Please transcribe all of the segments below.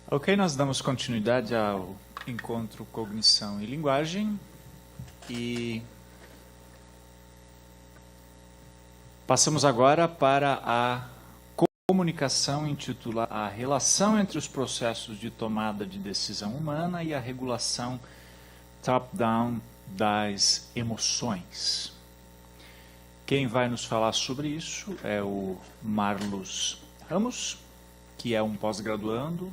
Ok, nós damos continuidade ao encontro Cognição e Linguagem e passamos agora para a comunicação intitulada A Relação entre os Processos de Tomada de Decisão Humana e a Regulação Top-Down das Emoções. Quem vai nos falar sobre isso é o Marlos Ramos, que é um pós-graduando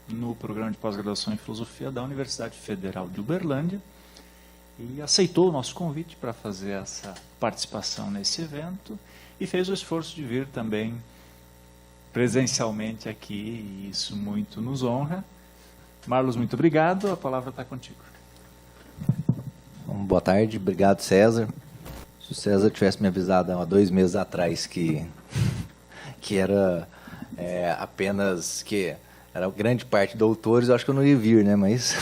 no programa de pós-graduação em filosofia da Universidade Federal de Uberlândia e aceitou o nosso convite para fazer essa participação nesse evento e fez o esforço de vir também presencialmente aqui, e isso muito nos honra. Marlos, muito obrigado, a palavra está contigo. Boa tarde, obrigado, César. Se o César tivesse me avisado há 2 meses atrás que era apenas que era grande parte de doutores, eu acho que eu não ia vir, né? Mas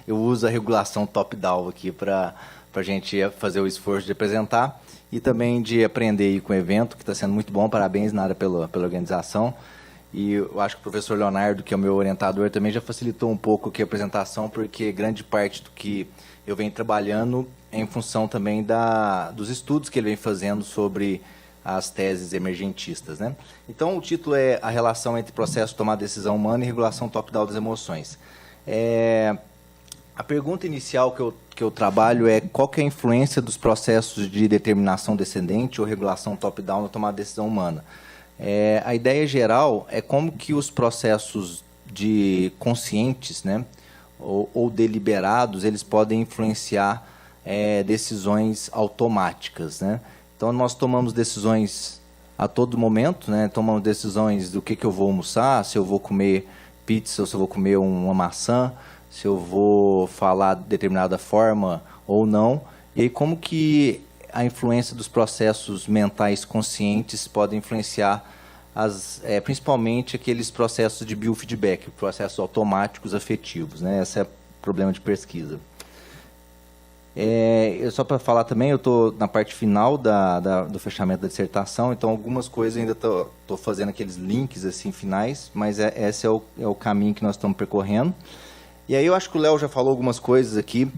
eu uso a regulação top-down aqui para a gente fazer o esforço de apresentar e também de aprender aí com o evento, que está sendo muito bom. Parabéns, Nara, pela organização. E eu acho que o professor Leonardo, que é o meu orientador, também já facilitou um pouco aqui a apresentação, porque grande parte do que eu venho trabalhando é em função também dos estudos que ele vem fazendo sobre as teses emergentistas, né? Então, o título é A Relação entre Processo de Tomada de Decisão Humana e Regulação Top-Down das Emoções. A pergunta inicial que eu trabalho é qual que é a influência dos processos de determinação descendente ou regulação top-down na tomada de decisão humana. A ideia geral é como que os processos de conscientes, né, ou deliberados, eles podem influenciar decisões automáticas, né? Então, nós tomamos decisões a todo momento, né? Tomamos decisões do que eu vou almoçar, se eu vou comer pizza ou se eu vou comer uma maçã, se eu vou falar de determinada forma ou não. E aí, como que a influência dos processos mentais conscientes pode influenciar, principalmente aqueles processos de biofeedback, processos automáticos afetivos, né? Esse é o problema de pesquisa. Só para falar também, eu estou na parte final do fechamento da dissertação, então algumas coisas ainda estou fazendo aqueles links assim, finais, mas esse é o caminho que nós estamos percorrendo. E aí eu acho que o Léo já falou algumas coisas aqui,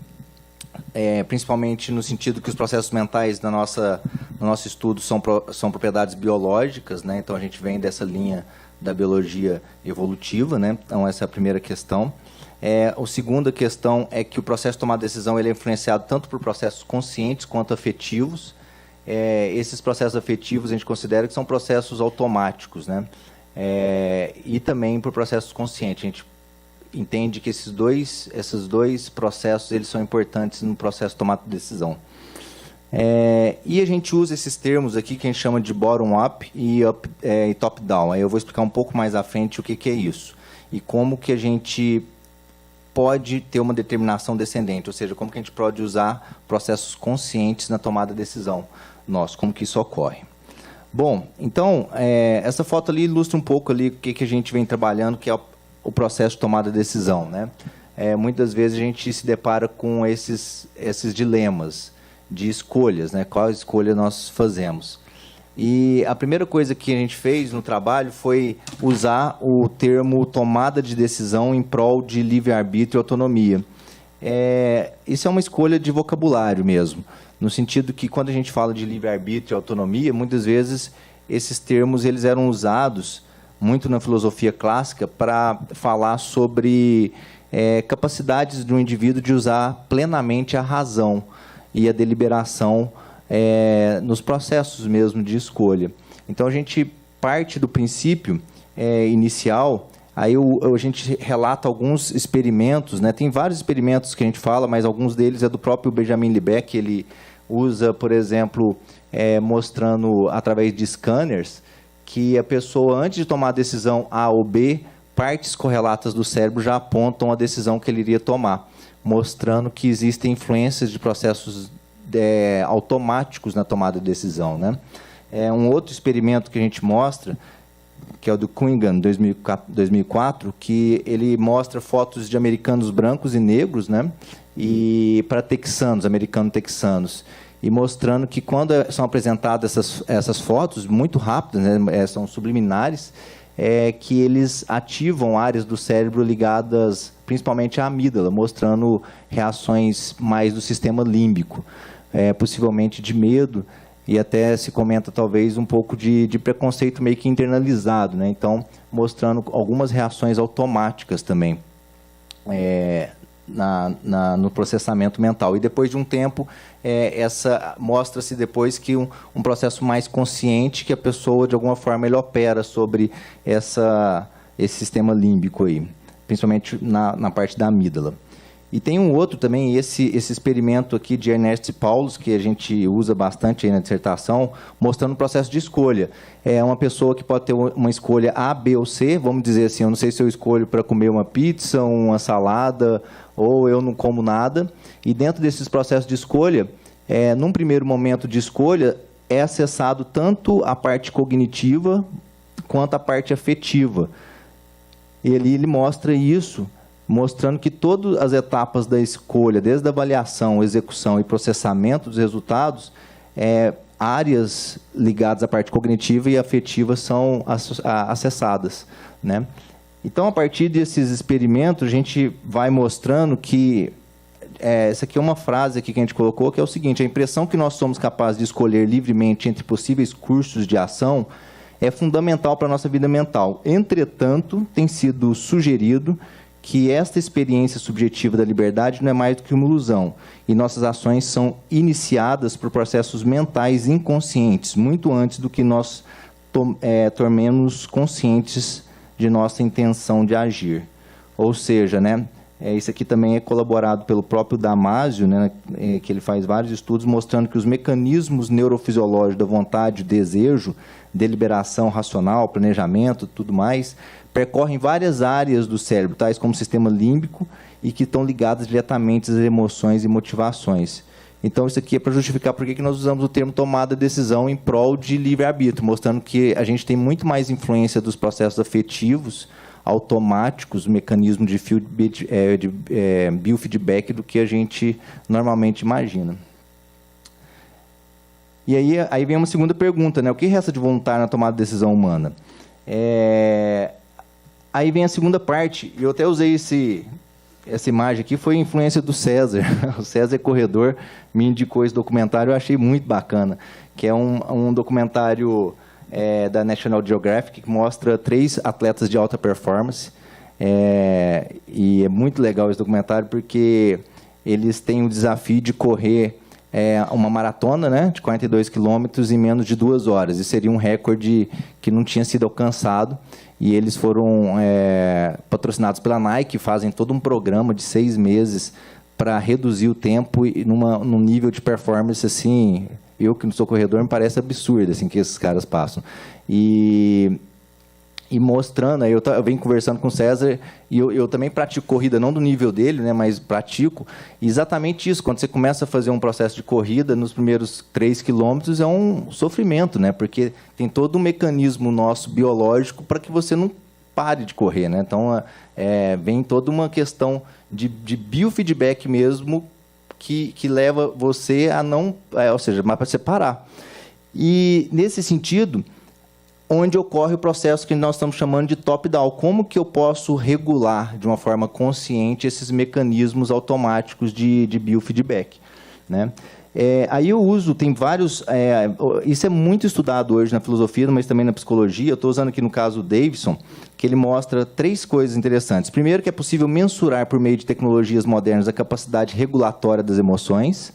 principalmente no sentido que os processos mentais no nosso estudo são propriedades biológicas, né? Então a gente vem dessa linha da biologia evolutiva, né? Então essa é a primeira questão. A segunda questão é que o processo de tomar decisão ele é influenciado tanto por processos conscientes quanto afetivos. Esses processos afetivos a gente considera que são processos automáticos, né? E também por processos conscientes. A gente entende que esses dois processos eles são importantes no processo de tomada de decisão. E a gente usa esses termos aqui que a gente chama de bottom-up e top-down. Aí eu vou explicar um pouco mais à frente o que é isso e como que a gente pode ter uma determinação descendente, ou seja, como que a gente pode usar processos conscientes na tomada de decisão nossa, como que isso ocorre. Bom, então, essa foto ali ilustra um pouco ali o que a gente vem trabalhando, que é o processo de tomada de decisão, né? Muitas vezes a gente se depara com esses dilemas de escolhas, né? Qual escolha nós fazemos. E a primeira coisa que a gente fez no trabalho foi usar o termo tomada de decisão em prol de livre-arbítrio e autonomia. Isso é uma escolha de vocabulário mesmo, no sentido que quando a gente fala de livre-arbítrio e autonomia, muitas vezes esses termos eles eram usados muito na filosofia clássica para falar sobre capacidades do indivíduo de usar plenamente a razão e a deliberação nos processos mesmo de escolha. Então, a gente parte do princípio inicial, aí a gente relata alguns experimentos, né? Tem vários experimentos que a gente fala, mas alguns deles é do próprio Benjamin Libet, que ele usa, por exemplo, mostrando através de scanners, que a pessoa, antes de tomar a decisão A ou B, partes correlatas do cérebro já apontam a decisão que ele iria tomar, mostrando que existem influências de processos automáticos na tomada de decisão, né? Um outro experimento que a gente mostra, que é o do Cunningham, 2004, que ele mostra fotos de americanos brancos e negros, né? E para texanos, americano-texanos, e mostrando que quando são apresentadas essas fotos, muito rápidas, né? São subliminares, que eles ativam áreas do cérebro ligadas principalmente à amígdala, mostrando reações mais do sistema límbico, possivelmente de medo, e até se comenta talvez um pouco de preconceito meio que internalizado, né? Então, mostrando algumas reações automáticas também no processamento mental. E depois de um tempo, mostra-se depois que um processo mais consciente, que a pessoa, de alguma forma, ele opera sobre esse sistema límbico aí, principalmente na parte da amígdala. E tem um outro também, esse experimento aqui de Ernest Paulus, que a gente usa bastante aí na dissertação, mostrando o processo de escolha. É uma pessoa que pode ter uma escolha A, B ou C, vamos dizer assim, eu não sei se eu escolho para comer uma pizza, uma salada, ou eu não como nada. E dentro desses processos de escolha, num primeiro momento de escolha, é acessado tanto a parte cognitiva quanto a parte afetiva. Ele mostra isso, mostrando que todas as etapas da escolha, desde a avaliação, execução e processamento dos resultados, áreas ligadas à parte cognitiva e afetiva são acessadas, né? Então, a partir desses experimentos, a gente vai mostrando que essa aqui é uma frase aqui que a gente colocou, que é o seguinte: a impressão que nós somos capazes de escolher livremente entre possíveis cursos de ação é fundamental para a nossa vida mental. Entretanto, tem sido sugerido que esta experiência subjetiva da liberdade não é mais do que uma ilusão, e nossas ações são iniciadas por processos mentais inconscientes, muito antes do que nós tornemos conscientes de nossa intenção de agir. Ou seja, né, isso aqui também é colaborado pelo próprio Damasio, né, que ele faz vários estudos mostrando que os mecanismos neurofisiológicos da vontade, desejo, deliberação racional, planejamento, tudo mais, percorrem várias áreas do cérebro, tais como o sistema límbico, e que estão ligadas diretamente às emoções e motivações. Então, isso aqui é para justificar por que nós usamos o termo tomada de decisão em prol de livre-arbítrio, mostrando que a gente tem muito mais influência dos processos afetivos, automáticos, mecanismos de biofeedback do que a gente normalmente imagina. E aí vem uma segunda pergunta, né? O que resta de voluntário na tomada de decisão humana? Aí vem a segunda parte, eu até usei essa imagem aqui, foi influência do César. O César Corredor me indicou esse documentário, eu achei muito bacana, que é um documentário da National Geographic, que mostra 3 atletas de alta performance, e é muito legal esse documentário, porque eles têm o desafio de correr uma maratona, né, de 42 quilômetros em menos de 2 horas. Isso seria um recorde que não tinha sido alcançado. E eles foram patrocinados pela Nike, fazem todo um programa de 6 meses para reduzir o tempo e num nível de performance, assim, eu que não sou corredor, me parece absurdo, assim, que esses caras passam. E mostrando, aí eu venho conversando com o César, e eu também pratico corrida, não do nível dele, né, mas pratico exatamente isso. Quando você começa a fazer um processo de corrida, nos primeiros 3 quilômetros é um sofrimento, né, porque tem todo um mecanismo nosso biológico para que você não pare de correr, né? Então, vem toda uma questão de biofeedback mesmo, que leva você a não, ou seja, mais para você parar. E, nesse sentido, onde ocorre o processo que nós estamos chamando de top-down. Como que eu posso regular de uma forma consciente esses mecanismos automáticos de biofeedback, né? Aí eu uso, tem vários, isso é muito estudado hoje na filosofia, mas também na psicologia. Eu estou usando aqui no caso o Davidson, que ele mostra 3 coisas interessantes. Primeiro, que é possível mensurar por meio de tecnologias modernas a capacidade regulatória das emoções.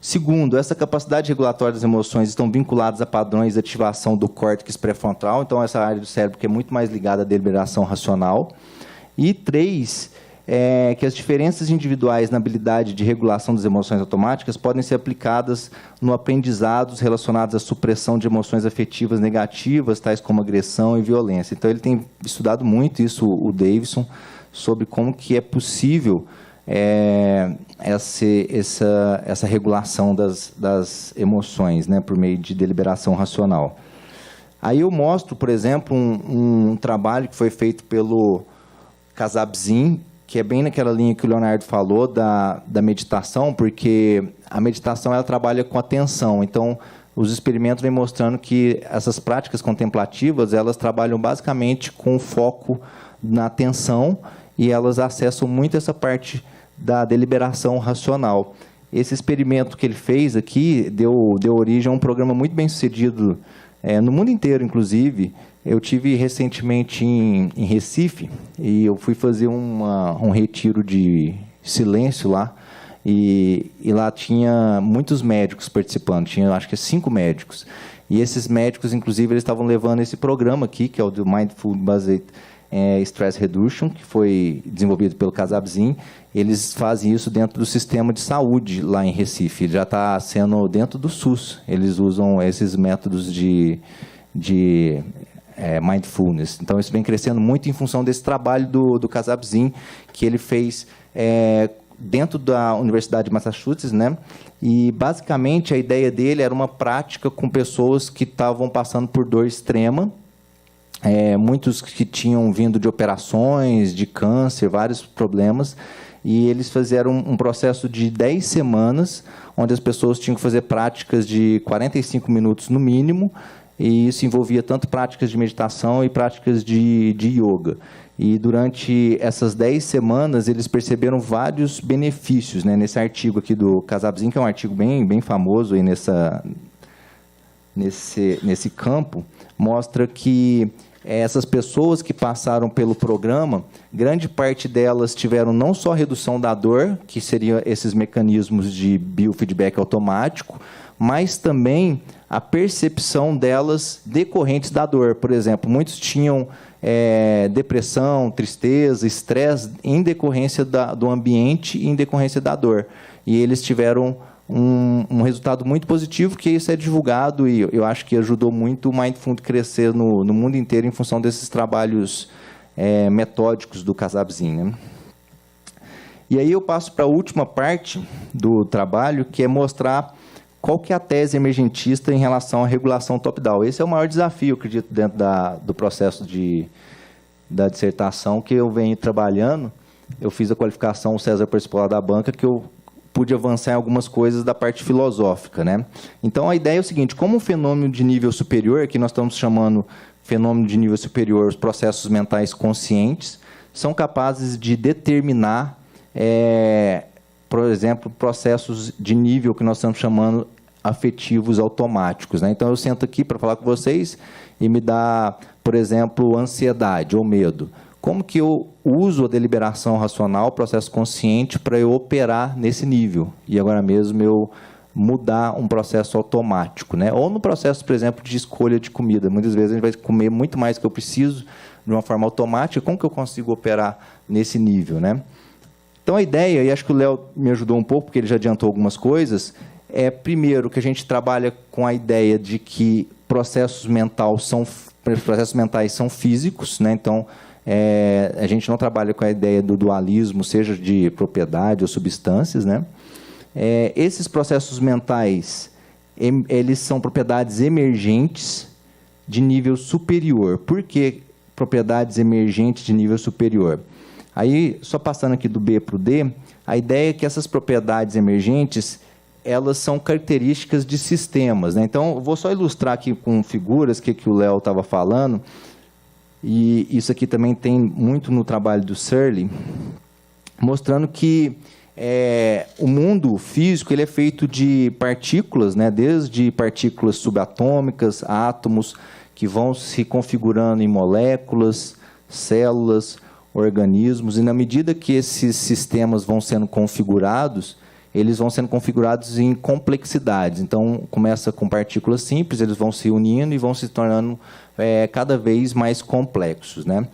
Segundo, essa capacidade regulatória das emoções estão vinculadas a padrões de ativação do córtex pré-frontal, então essa área do cérebro que é muito mais ligada à deliberação racional. E 3, que as diferenças individuais na habilidade de regulação das emoções automáticas podem ser aplicadas no aprendizados relacionados à supressão de emoções afetivas negativas, tais como agressão e violência. Então, ele tem estudado muito isso, o Davidson, sobre como que é possível essa regulação das emoções, né, por meio de deliberação racional. Aí eu mostro, por exemplo, um trabalho que foi feito pelo Kassab-Zinn, que é bem naquela linha que o Leonardo falou da meditação, porque a meditação ela trabalha com atenção. Então, os experimentos vêm mostrando que essas práticas contemplativas, elas trabalham basicamente com foco na atenção e elas acessam muito essa parte da deliberação racional. Esse experimento que ele fez aqui deu origem a um programa muito bem sucedido no mundo inteiro, inclusive. Eu tive recentemente em Recife e eu fui fazer um retiro de silêncio lá. E lá tinha muitos médicos participando, tinha acho que 5 médicos. E esses médicos, inclusive, eles estavam levando esse programa aqui, que é o do Mindful-Based Stress Reduction, que foi desenvolvido pelo Kasab-Zinn. Eles fazem isso dentro do sistema de saúde lá em Recife. Já está sendo dentro do SUS. Eles usam esses métodos de mindfulness. Então, isso vem crescendo muito em função desse trabalho do Kasab-Zinn, que ele fez dentro da Universidade de Massachusetts, né? E, basicamente, a ideia dele era uma prática com pessoas que estavam passando por dor extrema, muitos que tinham vindo de operações, de câncer, vários problemas, e eles fizeram um processo de 10 semanas, onde as pessoas tinham que fazer práticas de 45 minutos no mínimo, e isso envolvia tanto práticas de meditação e práticas de yoga. E durante essas 10 semanas, eles perceberam vários benefícios, né? Nesse artigo aqui do Kasab-Zinn, que é um artigo bem famoso aí nesse campo, mostra que essas pessoas que passaram pelo programa, grande parte delas tiveram não só redução da dor, que seriam esses mecanismos de biofeedback automático, mas também a percepção delas decorrentes da dor. Por exemplo, muitos tinham depressão, tristeza, estresse em decorrência do ambiente e em decorrência da dor. E eles tiveram um resultado muito positivo, que isso é divulgado e eu acho que ajudou muito o Mindfulness a crescer no mundo inteiro em função desses trabalhos metódicos do Kasab-Zinn, né? E aí eu passo para a última parte do trabalho, que é mostrar qual que é a tese emergentista em relação à regulação top-down. Esse é o maior desafio, eu acredito, dentro do processo da dissertação que eu venho trabalhando. Eu fiz a qualificação, o César participou lá da banca, que eu pude avançar em algumas coisas da parte filosófica, né? Então, a ideia é o seguinte: como um fenômeno de nível superior, que nós estamos chamando fenômeno de nível superior, os processos mentais conscientes, são capazes de determinar, por exemplo, processos de nível que nós estamos chamando afetivos automáticos, né? Então, eu sento aqui para falar com vocês e me dá, por exemplo, ansiedade ou medo. Como que eu uso a deliberação racional, o processo consciente, para eu operar nesse nível? E agora mesmo eu mudar um processo automático, né? Ou no processo, por exemplo, de escolha de comida. Muitas vezes a gente vai comer muito mais do que eu preciso de uma forma automática. Como que eu consigo operar nesse nível, né? Então, a ideia, e acho que o Léo me ajudou um pouco, porque ele já adiantou algumas coisas, primeiro, que a gente trabalha com a ideia de que processos mentais são físicos, né? Então, a gente não trabalha com a ideia do dualismo, seja de propriedade ou substâncias, né? Esses processos mentais, eles são propriedades emergentes de nível superior. Por que propriedades emergentes de nível superior? Aí, só passando aqui do B para o D, a ideia é que essas propriedades emergentes, elas são características de sistemas, né? Então, eu vou só ilustrar aqui com figuras que o Léo estava falando, e isso aqui também tem muito no trabalho do Searle, mostrando que o mundo físico ele é feito de partículas, né? Desde partículas subatômicas, átomos, que vão se configurando em moléculas, células, organismos, e na medida que esses sistemas vão sendo configurados, eles vão sendo configurados em complexidades. Então, começa com partículas simples, eles vão se unindo e vão se tornando cada vez mais complexos, né?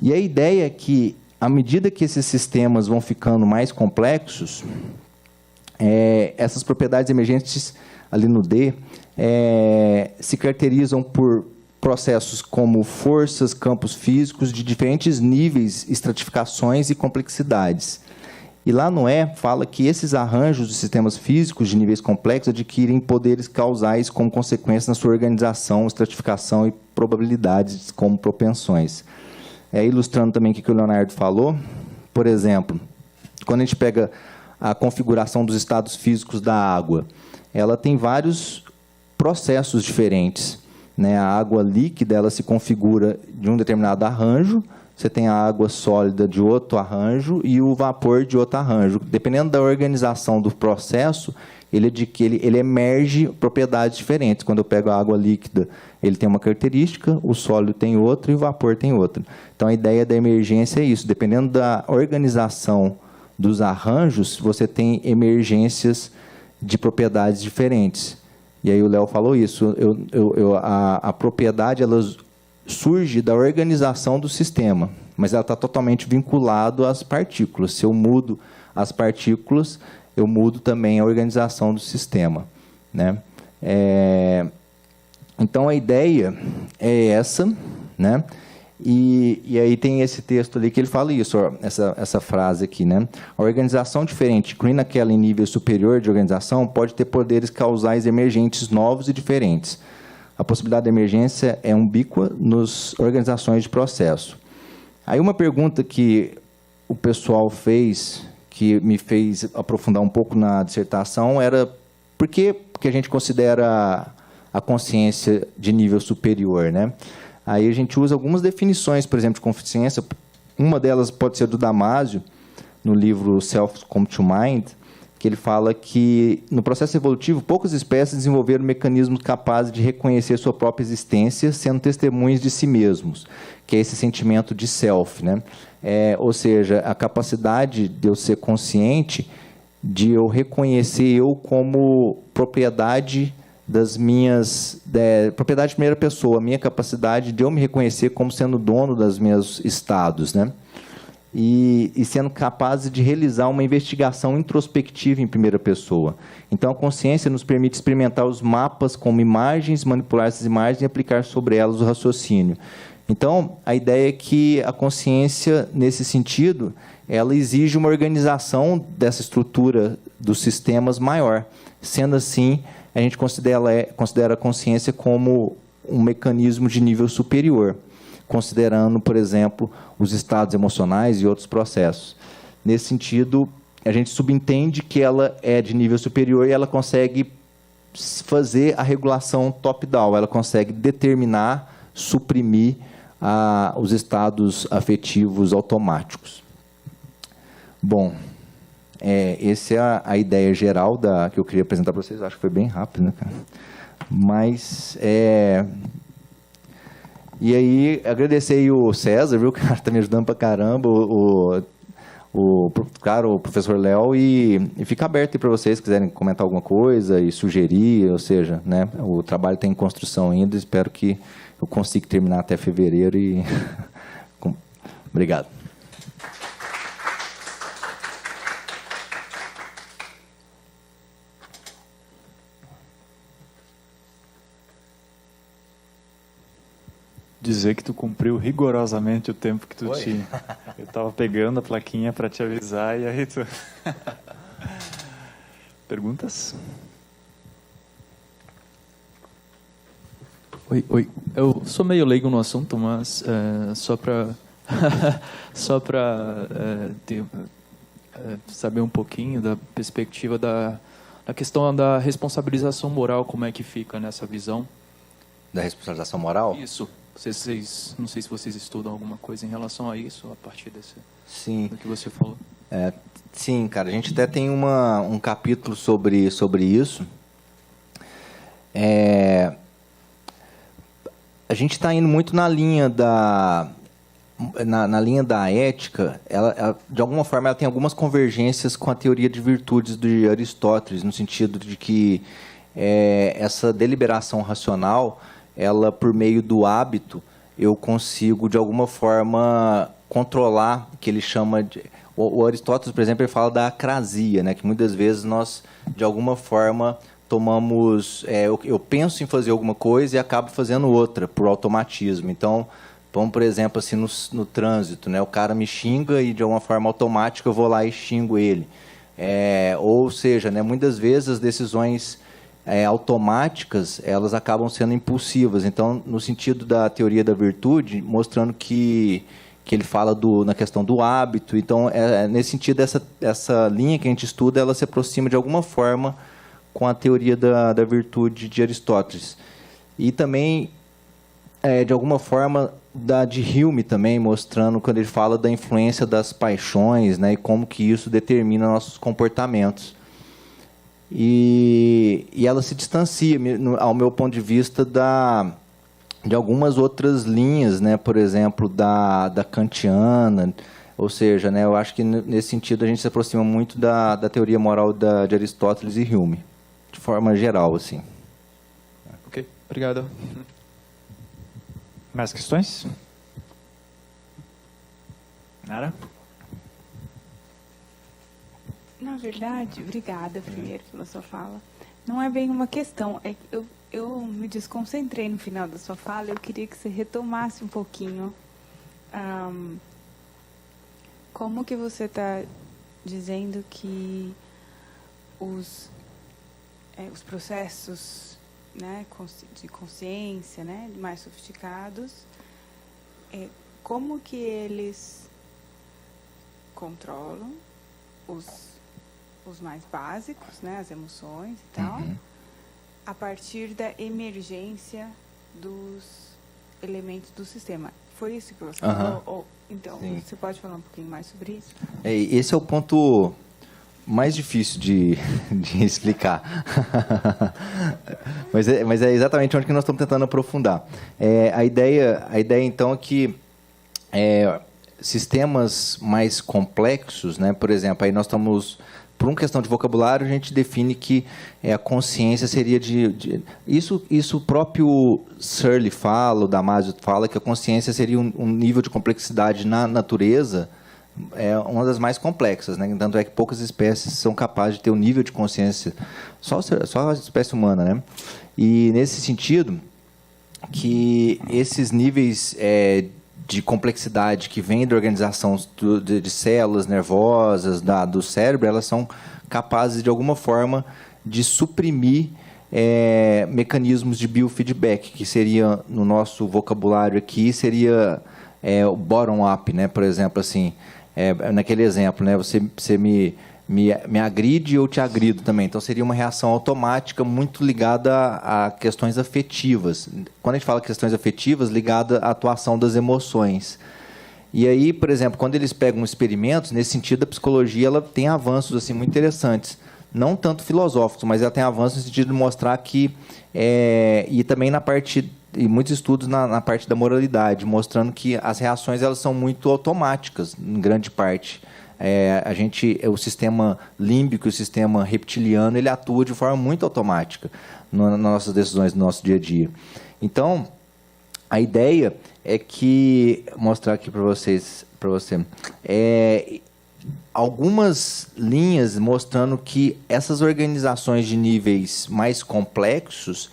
E a ideia é que, à medida que esses sistemas vão ficando mais complexos, essas propriedades emergentes, ali no D, se caracterizam por processos como forças, campos físicos de diferentes níveis, estratificações e complexidades. E lá no E, fala que esses arranjos de sistemas físicos de níveis complexos adquirem poderes causais como consequência na sua organização, estratificação e probabilidades como propensões. Ilustrando também o que o Leonardo falou, por exemplo, quando a gente pega a configuração dos estados físicos da água, ela tem vários processos diferentes, né? A água líquida, ela se configura de um determinado arranjo, você tem a água sólida de outro arranjo e o vapor de outro arranjo. Dependendo da organização do processo, ele emerge propriedades diferentes. Quando eu pego a água líquida, ele tem uma característica, o sólido tem outra e o vapor tem outra. Então, a ideia da emergência é isso. Dependendo da organização dos arranjos, você tem emergências de propriedades diferentes. E aí o Léo falou isso. A propriedade, ela surge da organização do sistema, mas ela está totalmente vinculada às partículas. Se eu mudo as partículas, eu mudo também a organização do sistema, né? Então, a ideia é essa, né? E aí tem esse texto ali que ele fala isso, ó, essa frase aqui, né? A organização diferente, incluindo aquela em nível superior de organização, pode ter poderes causais emergentes novos e diferentes. A possibilidade de emergência é ubíqua nas organizações de processo. Aí uma pergunta que o pessoal fez, que me fez aprofundar um pouco na dissertação, era por que a gente considera a consciência de nível superior, né? Aí a gente usa algumas definições, por exemplo, de consciência. Uma delas pode ser do Damasio, no livro Self Come to Mind, que ele fala que, no processo evolutivo, poucas espécies desenvolveram mecanismos capazes de reconhecer sua própria existência, sendo testemunhas de si mesmos, que é esse sentimento de self, né? Ou seja, a capacidade de eu ser consciente, de eu reconhecer eu como propriedade das minhas... propriedade de primeira pessoa, a minha capacidade de eu me reconhecer como sendo dono dos meus estados, né? E sendo capaz de realizar uma investigação introspectiva em primeira pessoa. Então, a consciência nos permite experimentar os mapas como imagens, manipular essas imagens e aplicar sobre elas o raciocínio. Então, a ideia é que a consciência, nesse sentido, ela exige uma organização dessa estrutura dos sistemas maior. Sendo assim, a gente considera a consciência como um mecanismo de nível superior, considerando, por exemplo, os estados emocionais e outros processos. Nesse sentido, a gente subentende que ela é de nível superior e ela consegue fazer a regulação top-down, ela consegue determinar, suprimir os estados afetivos automáticos. Bom, essa é a ideia geral que eu queria apresentar para vocês. Acho que foi bem rápido, né, cara? Mas... E aí, agradecer aí o César, viu, cara, tá me ajudando pra caramba, o professor Léo, e fica aberto aí para vocês, se quiserem comentar alguma coisa e sugerir, ou seja, né, o trabalho está em construção ainda, espero que eu consiga terminar até fevereiro e... Obrigado. Dizer que tu cumpriu rigorosamente o tempo que tu tinha. Eu estava pegando a plaquinha para te avisar e aí tu... Perguntas? Oi. Eu sou meio leigo no assunto, mas só para saber um pouquinho da perspectiva da questão da responsabilização moral, como é que fica nessa visão? Da responsabilização moral? Isso. Não sei se vocês estudam alguma coisa em relação a isso, a partir do que você falou. Sim, cara, a gente até tem um capítulo sobre isso. A gente está indo muito na linha na linha da ética. Ela, de alguma forma, ela tem algumas convergências com a teoria de virtudes de Aristóteles, no sentido de que essa deliberação racional, ela, por meio do hábito, eu consigo, de alguma forma, controlar, que ele chama de... O Aristóteles, por exemplo, ele fala da acrasia, né? Que muitas vezes nós, de alguma forma, tomamos... eu penso em fazer alguma coisa e acabo fazendo outra, por automatismo. Então, vamos, por exemplo, assim, no trânsito, né? O cara me xinga e, de alguma forma automática, eu vou lá e xingo ele. Ou seja, né? Muitas vezes as decisões... automáticas, elas acabam sendo impulsivas. Então, no sentido da teoria da virtude, mostrando que ele fala na questão do hábito. Então, nesse sentido, essa linha que a gente estuda, ela se aproxima de alguma forma com a teoria da virtude de Aristóteles. E também, de alguma forma, da de Hume também, mostrando quando ele fala da influência das paixões, né, e como que isso determina nossos comportamentos. E ela se distancia, ao meu ponto de vista, de algumas outras linhas, né, por exemplo, da kantiana, ou seja, né, eu acho que nesse sentido a gente se aproxima muito da teoria moral de Aristóteles e Hume, de forma geral, assim. Ok, obrigado. Mais questões? Nara? Na verdade, obrigada primeiro pela sua fala. Não é bem uma questão, é que eu me desconcentrei no final da sua fala, eu queria que você retomasse um pouquinho como que você está dizendo que os processos, né, de consciência, né, mais sofisticados, como que eles controlam os mais básicos, né, as emoções e tal, a partir da emergência dos elementos do sistema. Foi isso que você falou? Então, sim. Você pode falar um pouquinho mais sobre isso? Esse é o ponto mais difícil de explicar. mas é exatamente onde que nós estamos tentando aprofundar. A ideia, então, é que sistemas mais complexos, né, por exemplo, aí nós estamos... Por uma questão de vocabulário, a gente define que a consciência seria Isso o próprio Searle fala, o Damasio fala, que a consciência seria um nível de complexidade na natureza, uma das mais complexas, né? Tanto é que poucas espécies são capazes de ter um nível de consciência, só a espécie humana, né? E, nesse sentido, que esses níveis de complexidade que vem da organização de células nervosas, do cérebro, elas são capazes, de alguma forma, de suprimir mecanismos de biofeedback, que seria, no nosso vocabulário aqui, seria o bottom-up, né? Por exemplo, assim, naquele exemplo, né? Você me agride e eu te agrido também. Então, seria uma reação automática muito ligada a questões afetivas. Quando a gente fala questões afetivas, ligada à atuação das emoções. E aí, por exemplo, quando eles pegam experimentos, nesse sentido, a psicologia ela tem avanços assim, muito interessantes. Não tanto filosóficos, mas ela tem avanços no sentido de mostrar que... e também na parte... E muitos estudos na parte da moralidade, mostrando que as reações elas são muito automáticas, em grande parte. O sistema límbico, o sistema reptiliano, ele atua de forma muito automática nas nossas decisões do nosso dia a dia. Então, a ideia é que, mostrar aqui para você, algumas linhas mostrando que essas organizações de níveis mais complexos,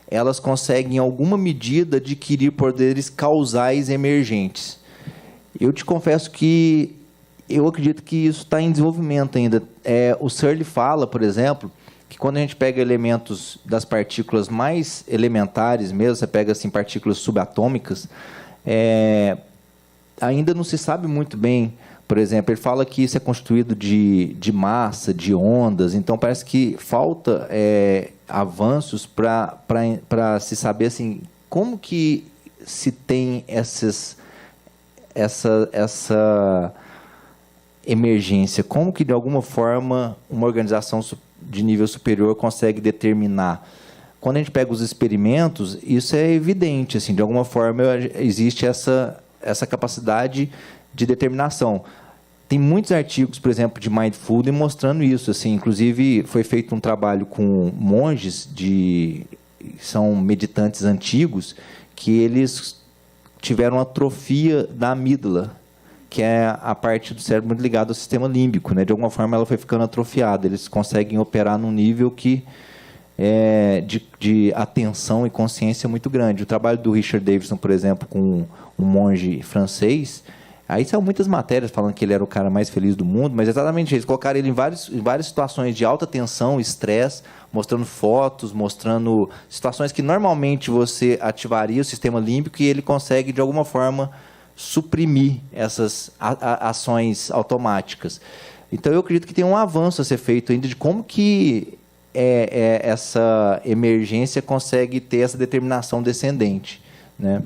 elas conseguem, em alguma medida, adquirir poderes causais emergentes. Eu te confesso que eu acredito que isso está em desenvolvimento ainda. O Searle fala, por exemplo, que quando a gente pega elementos das partículas mais elementares mesmo, você pega assim, partículas subatômicas, ainda não se sabe muito bem. Por exemplo, ele fala que isso é constituído de massa, de ondas, então parece que falta avanços para se saber assim, como que se tem essa emergência, como que de alguma forma uma organização de nível superior consegue determinar. Quando a gente pega os experimentos, isso é evidente, assim, de alguma forma existe essa capacidade de determinação. Tem muitos artigos, por exemplo, de Mindfulness mostrando isso, assim, inclusive foi feito um trabalho com monges são meditantes antigos, que eles tiveram atrofia da amígdala, que é a parte do cérebro muito ligada ao sistema límbico, né? De alguma forma ela foi ficando atrofiada. Eles conseguem operar num nível que de atenção e consciência muito grande. O trabalho do Richard Davidson, por exemplo, com um monge francês, aí são muitas matérias falando que ele era o cara mais feliz do mundo, mas exatamente eles colocaram ele em várias situações de alta tensão, estresse, mostrando fotos, mostrando situações que normalmente você ativaria o sistema límbico e ele consegue, de alguma forma, suprimir essas ações automáticas. Então, eu acredito que tem um avanço a ser feito ainda de como que essa emergência consegue ter essa determinação descendente, né?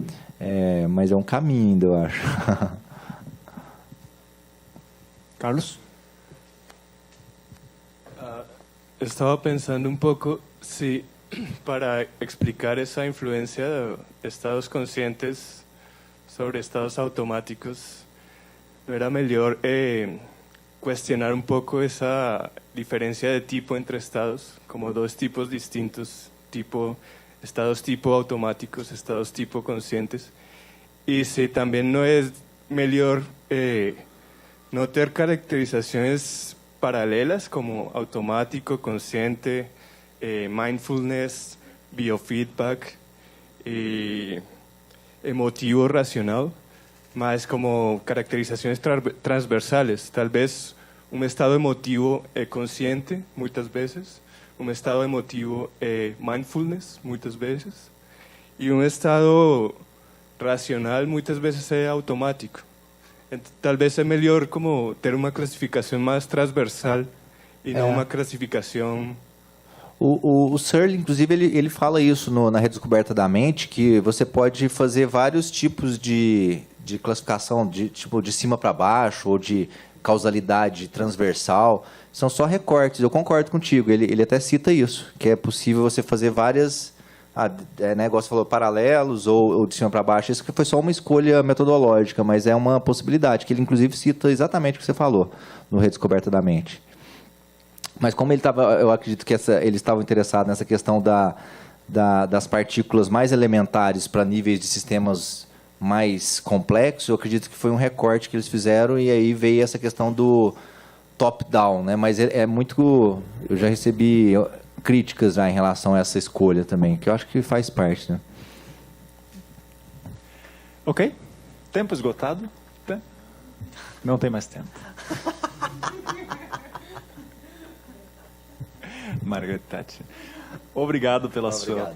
Mas é um caminho ainda, eu acho. Carlos? Estaba pensando un poco si para explicar esa influencia de estados conscientes sobre estados automáticos no era mejor cuestionar un poco esa diferencia de tipo entre estados, como dos tipos distintos, estados tipo automáticos, estados tipo conscientes, y si también no es mejor no tener caracterizaciones paralelas como automático, consciente, mindfulness, biofeedback y emotivo racional, más como caracterizaciones transversales. Tal vez un estado emotivo consciente muchas veces, un estado emotivo mindfulness muchas veces y un estado racional muchas veces automático. Tal vez es mejor como tener uma classificação mais transversal e não uma classificação... O Searle, inclusive, ele fala isso na Redescoberta da Mente, que você pode fazer vários tipos de classificação, tipo de cima para baixo, ou de causalidade transversal. São só recortes, eu concordo contigo, ele até cita isso, que é possível você fazer várias... negócio falou paralelos ou de cima para baixo, isso que foi só uma escolha metodológica, mas é uma possibilidade, que ele inclusive cita exatamente o que você falou no Redescoberta da Mente. Mas como eu acredito que eles estavam interessados nessa questão das partículas mais elementares para níveis de sistemas mais complexos, eu acredito que foi um recorte que eles fizeram e aí veio essa questão do top-down, né? Mas é muito... Eu já recebi críticas em relação a essa escolha também, que eu acho que faz parte, né? Ok. Tempo esgotado? Não tem mais tempo. Margaret Thatcher. Obrigado pela sua